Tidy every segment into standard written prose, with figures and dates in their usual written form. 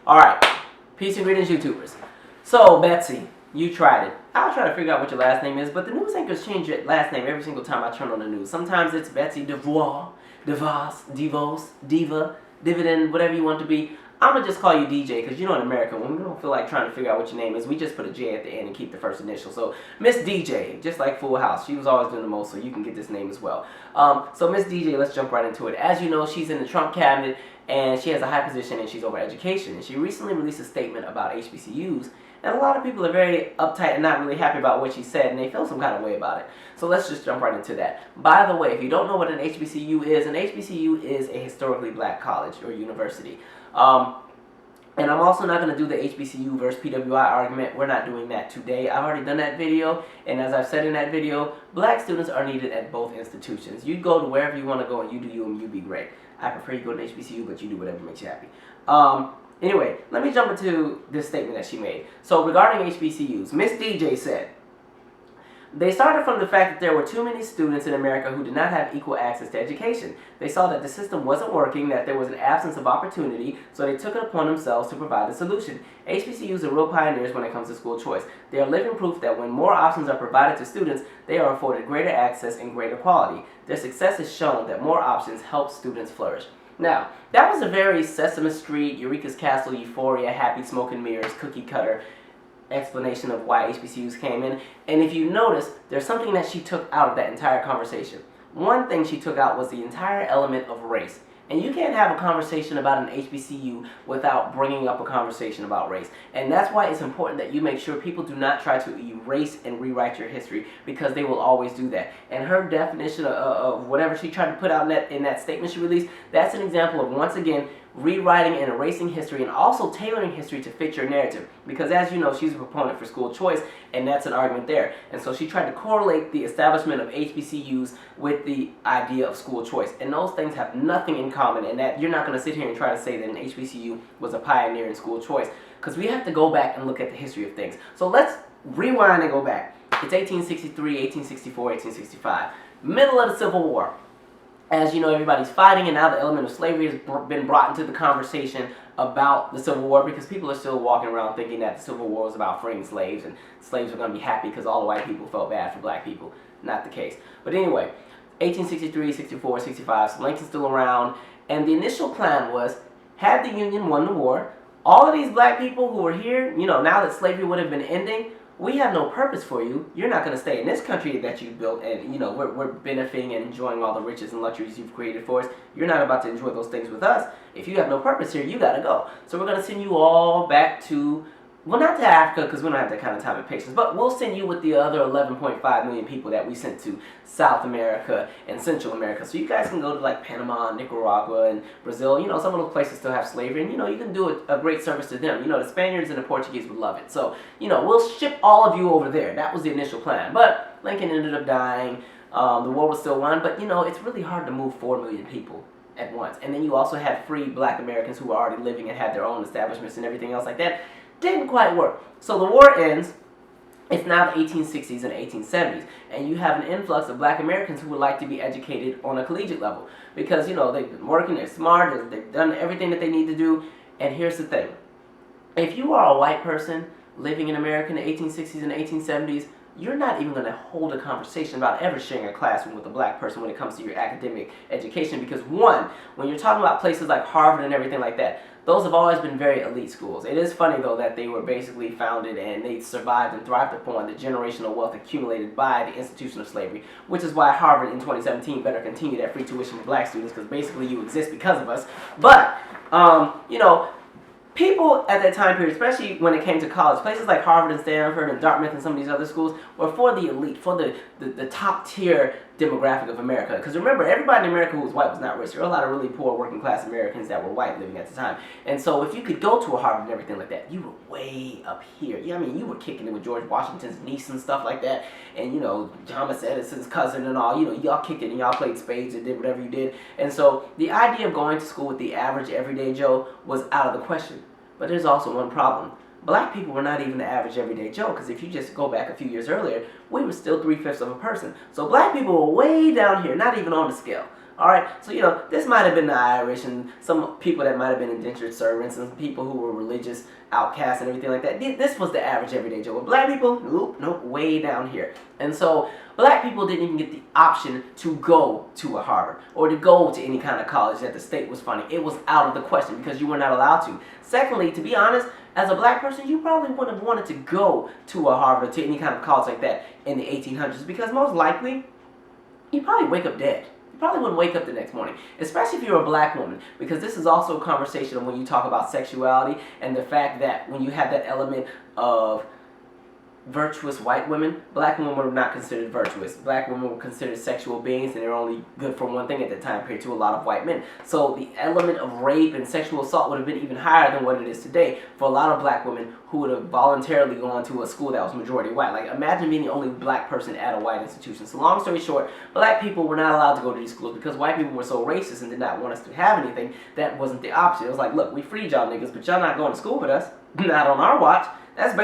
Alright, peace and greetings, YouTubers. So, Betsy, you tried it. I'll try to figure out what your last name is, but the news anchors change your last name every single time I turn on the news. Sometimes it's Betsy DeVos, Diva, Dividend, whatever you want to be. I'm going to just call you DJ, because you know in America, when we don't feel like trying to figure out what your name is, we just put a J at the end and keep the first initial. So, Miss DJ, just like Full House, she was always doing the most, so you can get this name as well. So, Miss DJ, let's jump right into it. As you know, she's in the Trump cabinet, and she has a high position, and she's over education. And she recently released a statement about HBCUs, and a lot of people are very uptight and not really happy about what she said, and they feel some kind of way about it. So let's just jump right into that. By the way, if you don't know what an HBCU is a historically black college or university. And I'm also not going to do the HBCU versus PWI argument. We're not doing that today. I've already done that video, and as I've said in that video, black students are needed at both institutions. You go to wherever you want to go, and you do you, and you be great. I prefer you go to HBCU, but you do whatever makes you happy. Anyway, let me jump into this statement that she made. So regarding HBCUs, Miss DJ said, they started from the fact that there were too many students in America who did not have equal access to education. They saw that the system wasn't working, that there was an absence of opportunity, so they took it upon themselves to provide a solution. HBCUs are real pioneers when it comes to school choice. They are living proof that when more options are provided to students, they are afforded greater access and greater quality. Their success has shown that more options help students flourish. Now, that was a very Sesame Street, Eureka's Castle, Euphoria, Happy Smoke and Mirrors, cookie cutter explanation of why HBCUs came in. And if you notice, there's something that she took out of that entire conversation. One thing she took out was the entire element of race. And you can't have a conversation about an HBCU without bringing up a conversation about race. And that's why it's important that you make sure people do not try to erase and rewrite your history, because they will always do that. And her definition of whatever she tried to put out in that statement she released, that's an example of, once again, rewriting and erasing history, and also tailoring history to fit your narrative. Because as you know, she's a proponent for school choice, and that's an argument there. And so she tried to correlate the establishment of HBCUs with the idea of school choice. And those things have nothing in common, and that you're not going to sit here and try to say that an HBCU was a pioneer in school choice. Because we have to go back and look at the history of things. So let's rewind and go back. It's 1863, 1864, 1865. Middle of the Civil War. As you know, everybody's fighting, and now the element of slavery has been brought into the conversation about the Civil War, because people are still walking around thinking that the Civil War was about freeing slaves, and slaves were going to be happy because all the white people felt bad for black people. Not the case. But anyway, 1863, 64, 65, so Lincoln's still around, and the initial plan was, had the Union won the war, all of these black people who were here, you know, now that slavery would have been ending, we have no purpose for you. You're not going to stay in this country that you built, and you know we're benefiting and enjoying all the riches and luxuries you've created for us. You're not about to enjoy those things with us. If you have no purpose here, you got to go. So we're going to send you all back to, well, not to Africa, because we don't have that kind of time and patience, but we'll send you with the other 11.5 million people that we sent to South America and Central America. So you guys can go to like Panama, Nicaragua, and Brazil. You know, some of those places still have slavery, and you know, you can do a great service to them. You know, the Spaniards and the Portuguese would love it. So, you know, we'll ship all of you over there. That was the initial plan. But Lincoln ended up dying. The war was still won, but you know, it's really hard to move 4 million people at once. And then you also had free black Americans who were already living and had their own establishments and everything else like that. Didn't quite work. So the war ends. It's now the 1860s and 1870s, and you have an influx of black Americans who would like to be educated on a collegiate level, because you know they've been working, they're smart, they've done everything that they need to do. And here's the thing: if you are a white person living in America in the 1860s and 1870s, you're not even going to hold a conversation about ever sharing a classroom with a black person when it comes to your academic education, because one, when you're talking about places like Harvard and everything like that, those have always been very elite schools. It is funny, though, that they were basically founded and they survived and thrived upon the generational wealth accumulated by the institution of slavery, which is why Harvard in 2017 better continue that free tuition for black students, because basically you exist because of us. But, you know, people at that time period, especially when it came to college, places like Harvard and Stanford and Dartmouth and some of these other schools were for the elite, for the top tier demographic of America. Because remember, everybody in America who was white was not rich. There were a lot of really poor working class Americans that were white living at the time. And so if you could go to a Harvard and everything like that, you were way up here. You know, I mean, you were kicking it with George Washington's niece and stuff like that. And, you know, Thomas Edison's cousin and all. You know, y'all kicked it and y'all played spades and did whatever you did. And so the idea of going to school with the average everyday Joe was out of the question. But there's also one problem. Black people were not even the average everyday Joe, because if you just go back a few years earlier, we were still 3/5 of a person. So black people were way down here, not even on the scale. All right, so this might have been the Irish and some people that might have been indentured servants and people who were religious outcasts and everything like that. This was the average everyday Joe. But black people, nope, way down here. And so black people didn't even get the option to go to a Harvard or to go to any kind of college that the state was funding. It was out of the question because you were not allowed to. Secondly, to be honest, as a black person, you probably wouldn't have wanted to go to a Harvard, to any kind of college like that in the 1800s because most likely, you'd probably wake up dead. You probably wouldn't wake up the next morning, especially if you're a black woman, because this is also a conversation when you talk about sexuality and the fact that when you have that element of virtuous white women, black women were not considered virtuous. Black women were considered sexual beings and they were only good for one thing at the time period to a lot of white men. So the element of rape and sexual assault would have been even higher than what it is today for a lot of black women who would have voluntarily gone to a school that was majority white. Like, imagine being the only black person at a white institution. So long story short, black people were not allowed to go to these schools because white people were so racist and did not want us to have anything. That wasn't the option. It was like, look, we freed y'all niggas, but y'all not going to school with us. Not on our watch. That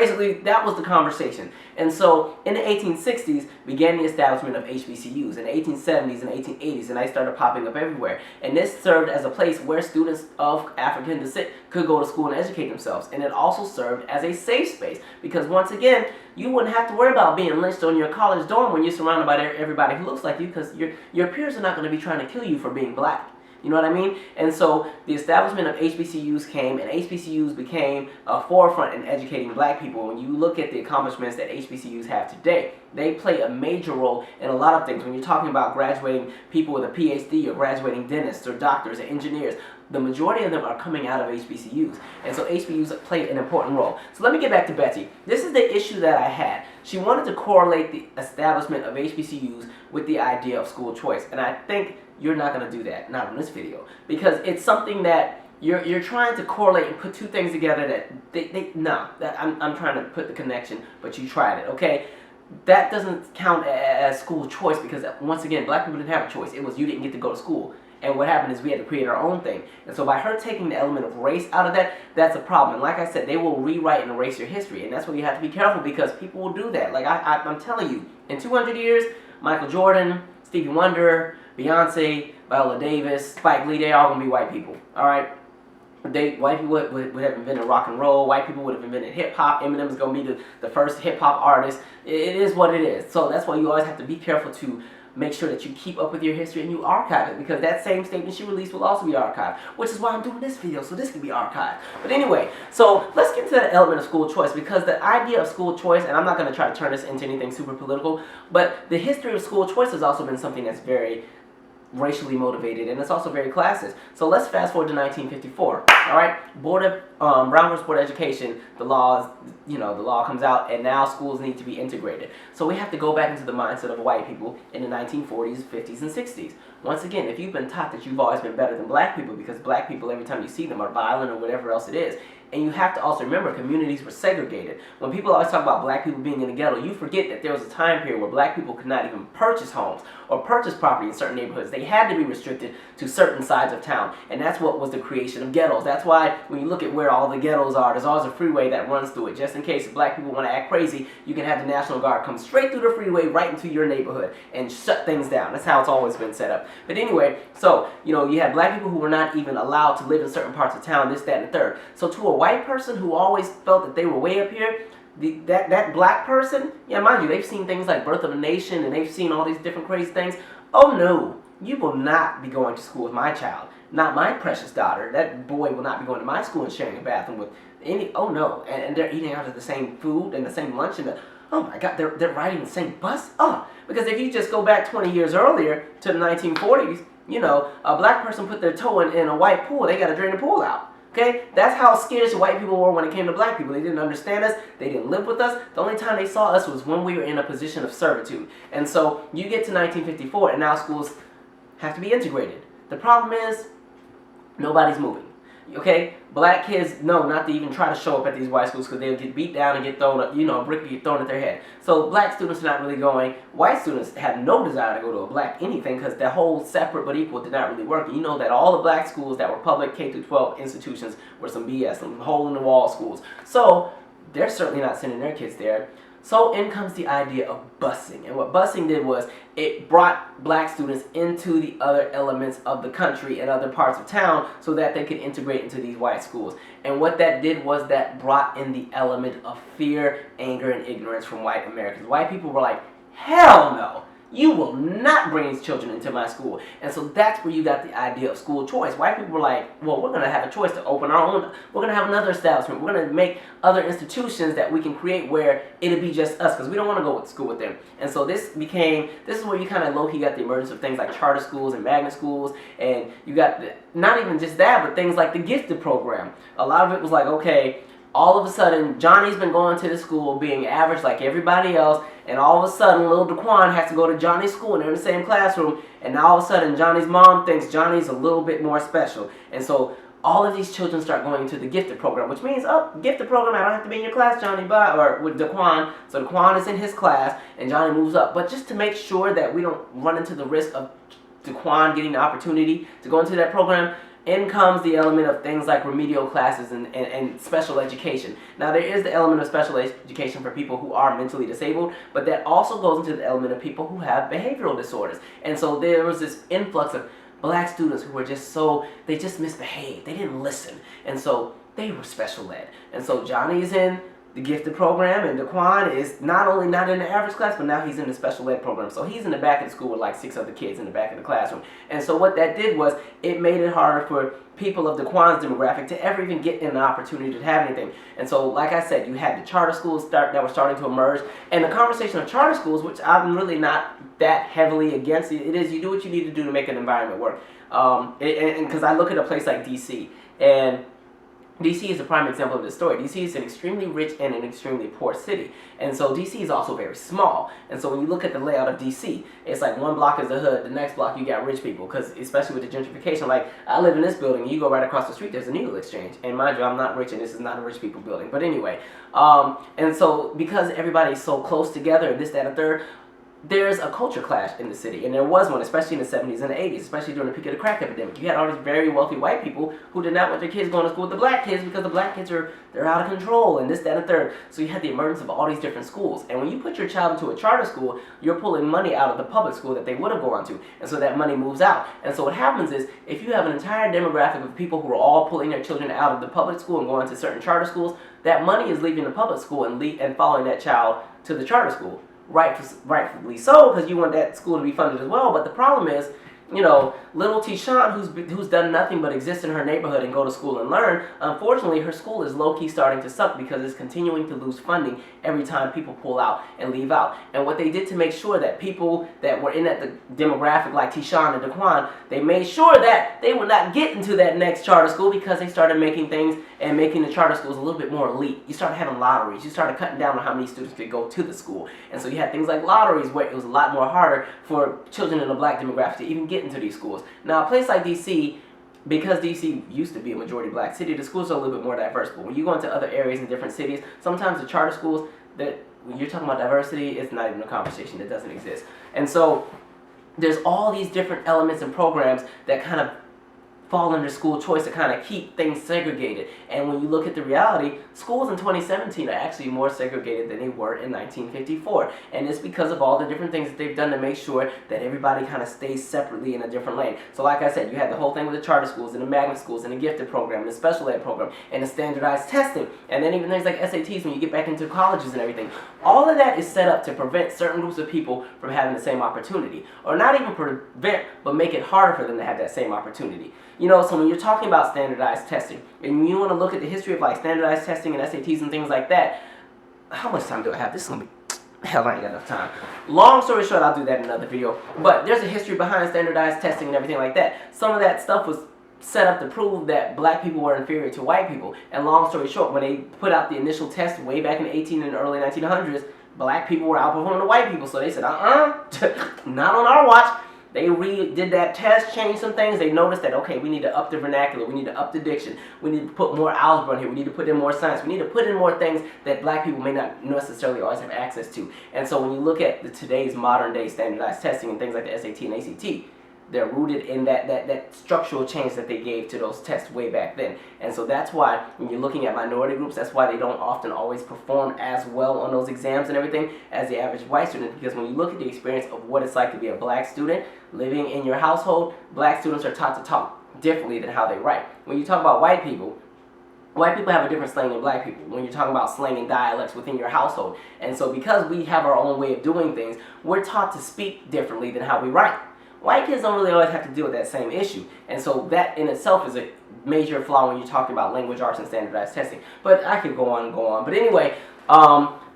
was the conversation. And so in the 1860s began the establishment of HBCUs. In the 1870s and 1880s, and they started popping up everywhere. And this served as a place where students of African descent could go to school and educate themselves. And it also served as a safe space because once again, you wouldn't have to worry about being lynched on your college dorm when you're surrounded by everybody who looks like you because your peers are not going to be trying to kill you for being black. You know what I mean? And so the establishment of HBCUs came, and HBCUs became a forefront in educating black people. When you look at the accomplishments that HBCUs have today, they play a major role in a lot of things. When you're talking about graduating people with a PhD or graduating dentists or doctors or engineers, the majority of them are coming out of HBCUs. And so HBCUs play an important role. So let me get back to Betsy. This is the issue that I had. She wanted to correlate the establishment of HBCUs with the idea of school choice. And I think you're not going to do that, not in this video, because it's something that you're trying to correlate and put two things together that I'm trying to put the connection, but you tried it, okay? That doesn't count as school choice because once again, black people didn't have a choice. It was you didn't get to go to school. And what happened is we had to create our own thing. And so by her taking the element of race out of that, that's a problem. And like I said, they will rewrite and erase your history. And that's where you have to be careful because people will do that. Like I'm telling you, in 200 years, Michael Jordan, Stevie Wonder, Beyonce, Viola Davis, Spike Lee, they all going to be white people. All right? White people would have invented rock and roll. White people would have invented hip-hop. Eminem is going to be the first hip-hop artist. It is what it is. So that's why you always have to be careful to make sure that you keep up with your history and you archive it because that same statement she released will also be archived, which is why I'm doing this video, so this can be archived. But anyway, so let's get to that element of school choice because the idea of school choice, and I'm not going to try to turn this into anything super political, but the history of school choice has also been something that's very racially motivated, and it's also very classist. So let's fast forward to 1954. All right, Brown versus Board of Education. The law comes out, and now schools need to be integrated. So we have to go back into the mindset of white people in the 1940s, 50s, and 60s. Once again, if you've been taught that you've always been better than black people, because black people every time you see them are violent or whatever else it is. And you have to also remember communities were segregated. When people always talk about black people being in the ghetto, you forget that there was a time period where black people could not even purchase homes or purchase property in certain neighborhoods. They had to be restricted to certain sides of town. And that's what was the creation of ghettos. That's why when you look at where all the ghettos are, there's always a freeway that runs through it. Just in case black people want to act crazy, you can have the National Guard come straight through the freeway right into your neighborhood and shut things down. That's how it's always been set up. But anyway, so, you had black people who were not even allowed to live in certain parts of town, this, that, and the third. So to a white person who always felt that they were way up here, that black person, yeah, mind you, they've seen things like Birth of a Nation and they've seen all these different crazy things. Oh no, you will not be going to school with my child. Not my precious daughter. That boy will not be going to my school and sharing a bathroom with any, oh no. And they're eating out of the same food and the same lunch and oh my God, they're riding the same bus? Oh, because if you just go back 20 years earlier to the 1940s, a black person put their toe in a white pool, they got to drain the pool out. Okay? That's how skittish white people were when it came to black people. They didn't understand us. They didn't live with us. The only time they saw us was when we were in a position of servitude. And so you get to 1954 and now schools have to be integrated. The problem is nobody's moving. Okay? Black kids know not to even try to show up at these white schools because they'll get beat down and get thrown up, a brick will get thrown at their head. So black students are not really going. White students have no desire to go to a black anything because the whole separate but equal did not really work. And you know that all the black schools that were public K-12 institutions were some BS, some hole-in-the-wall schools. So they're certainly not sending their kids there. So in comes the idea of busing. And what busing did was it brought black students into the other elements of the country and other parts of town so that they could integrate into these white schools. And what that did was that brought in the element of fear, anger, and ignorance from white Americans. White people were like, hell no. You will not bring these children into my school. And so that's where you got the idea of school choice. White people were like, well, we're going to have a choice to open our own. We're going to have another establishment. We're going to make other institutions that we can create where it'll be just us, because we don't want to go to school with them. And so this is where you kind of low-key got the emergence of things like charter schools and magnet schools. And you got, not even just that, but things like the gifted program. A lot of it was like, okay, all of a sudden, Johnny's been going to the school being average like everybody else, and all of a sudden, little Daquan has to go to Johnny's school, and they're in the same classroom, and now all of a sudden, Johnny's mom thinks Johnny's a little bit more special. And so all of these children start going into the gifted program, which means, oh, gifted program, I don't have to be in your class, Johnny, bye, or with Daquan. So Daquan is in his class, and Johnny moves up. But just to make sure that we don't run into the risk of Daquan getting the opportunity to go into that program, in comes the element of things like remedial classes and special education. Now, there is the element of special education for people who are mentally disabled, but that also goes into the element of people who have behavioral disorders. And so there was this influx of black students who were they just misbehaved. They didn't listen. And so they were special ed. And so Johnny's in the gifted program, and Daquan is not only not in the average class, but now he's in the special ed program. So he's in the back of the school with like 6 other kids in the back of the classroom. And so what that did was it made it harder for people of Daquan's demographic to ever even get an opportunity to have anything. And so, like I said, you had the charter schools that were starting to emerge, and the conversation of charter schools, which I'm really not that heavily against. It is, you do what you need to do to make an environment work. Because I look at a place like DC, and DC is a prime example of this story. DC is an extremely rich and an extremely poor city. And so DC is also very small. And so when you look at the layout of DC, it's like one block is the hood, the next block you got rich people. Because especially with the gentrification, like I live in this building, you go right across the street, there's a needle exchange. And mind you, I'm not rich and this is not a rich people building. But anyway, and so because everybody's so close together and this, that, and third, there's a culture clash in the city, and there was one, especially in the 70s and the 80s, especially during the peak of the crack epidemic. You had all these very wealthy white people who did not want their kids going to school with the black kids because the black kids they're out of control, and this, that, and third. So you had the emergence of all these different schools. And when you put your child into a charter school, you're pulling money out of the public school that they would have gone to, and so that money moves out. And so what happens is, if you have an entire demographic of people who are all pulling their children out of the public school and going to certain charter schools, that money is leaving the public school and following that child to the charter school. Rightfully so, because you want that school to be funded as well. But the problem is, you know, little Tishan, who's done nothing but exist in her neighborhood and go to school and learn, unfortunately, her school is low-key starting to suck because it's continuing to lose funding every time people pull out and leave out. And what they did to make sure that people that were in that the demographic, like Tishan and Daquan, they made sure that they would not get into that next charter school because they started making things and making the charter schools a little bit more elite. You started having lotteries. You started cutting down on how many students could go to the school. And so you had things like lotteries where it was a lot more harder for children in the black demographic to even get into these schools. Now, a place like DC, because DC used to be a majority black city, the schools are a little bit more diverse. But when you go into other areas in different cities, sometimes the charter schools, when you're talking about diversity, it's not even a conversation. It doesn't exist. And so there's all these different elements and programs that kind of fall under school choice to kind of keep things segregated. And when you look at the reality, schools in 2017 are actually more segregated than they were in 1954. And it's because of all the different things that they've done to make sure that everybody kind of stays separately in a different lane. So like I said, you had the whole thing with the charter schools and the magnet schools and the gifted program and the special ed program and the standardized testing. And then even things like SATs when you get back into colleges and everything. All of that is set up to prevent certain groups of people from having the same opportunity. Or not even prevent, but make it harder for them to have that same opportunity. You know, so when you're talking about standardized testing, and you want to look at the history of like standardized testing and SATs and things like that, how much time do I have? This is going to be, hell, I ain't got enough time. Long story short, I'll do that in another video. But there's a history behind standardized testing and everything like that. Some of that stuff was set up to prove that black people were inferior to white people. And long story short, when they put out the initial test way back in the and early 1900s, black people were outperforming the white people. So they said, not on our watch. They redid that test, changed some things. They noticed that, okay, we need to up the vernacular. We need to up the diction. We need to put more algebra in here. We need to put in more science. We need to put in more things that black people may not necessarily always have access to. And so when you look at today's modern day standardized testing and things like the SAT and ACT, They're rooted in that structural change that they gave to those tests way back then. And so that's why when you're looking at minority groups, that's why they don't often always perform as well on those exams and everything as the average white student, because when you look at the experience of what it's like to be a black student living in your household, black students are taught to talk differently than how they write. When you talk about white people have a different slang than black people when you're talking about slang and dialects within your household. And so because we have our own way of doing things, we're taught to speak differently than how we write. White kids don't really always have to deal with that same issue. And so that in itself is a major flaw when you're talking about language arts and standardized testing. But I could go on and go on. But anyway,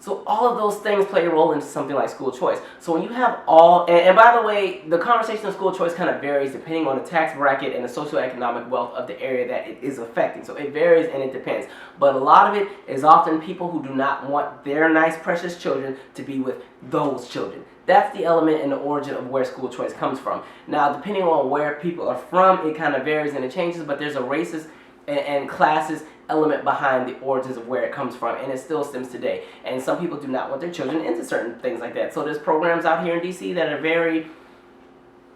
so all of those things play a role into something like school choice. So when you have and by the way, the conversation of school choice kind of varies depending on the tax bracket and the socioeconomic wealth of the area that it is affecting. So it varies and it depends. But a lot of it is often people who do not want their nice, precious children to be with those children. That's the element and the origin of where school choice comes from. Now, depending on where people are from, it kind of varies and it changes, but there's a racist and classist element behind the origins of where it comes from, and it still stems today. And some people do not want their children into certain things like that. So there's programs out here in DC that are very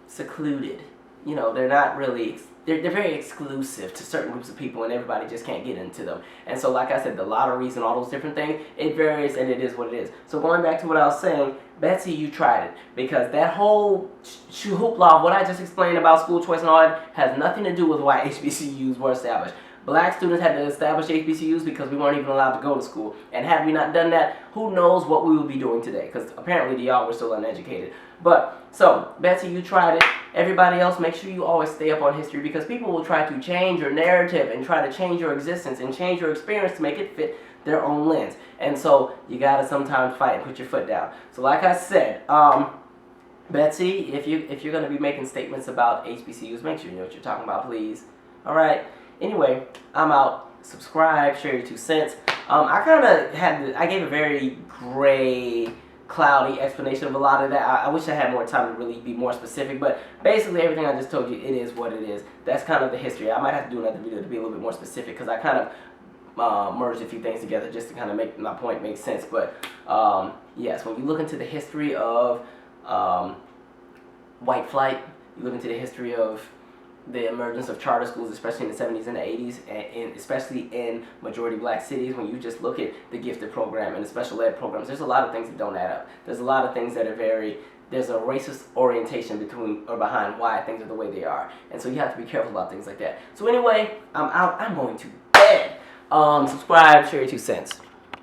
secluded. You know, they're not really, they're very exclusive to certain groups of people, and everybody just can't get into them. And so, like I said, the lotteries and all those different things, it varies and it is what it is. So going back to what I was saying, Betsy, you tried it, because that whole hoopla of what I just explained about school choice and all that has nothing to do with why HBCUs were established. Black students had to establish HBCUs because we weren't even allowed to go to school. And had we not done that, who knows what we would be doing today, because apparently y'all were still uneducated. But, so, Betsy, you tried it. Everybody else, make sure you always stay up on history, because people will try to change your narrative and try to change your existence and change your experience to make it fit their own lens. And so, you gotta sometimes fight and put your foot down. So, like I said, Betsy, if you're gonna be making statements about HBCUs, make sure you know what you're talking about, please. Alright? Anyway, I'm out. Subscribe, share your 2 cents. I gave a very gray, cloudy explanation of a lot of that. I wish I had more time to really be more specific, but basically everything I just told you, it is what it is. That's kind of the history. I might have to do another video to be a little bit more specific, because I kind of merged a few things together just to kind of make my point make sense. But yes, when you look into the history of white flight, you look into the history of the emergence of charter schools, especially in the 70s and the 80s, and especially in majority black cities. When you just look at the gifted program and the special ed programs, there's a lot of things that don't add up. There's a lot of things that are there's a racist orientation behind why things are the way they are. And so you have to be careful about things like that. So anyway, I'm out. I'm going to bed. Subscribe, share your 2 cents.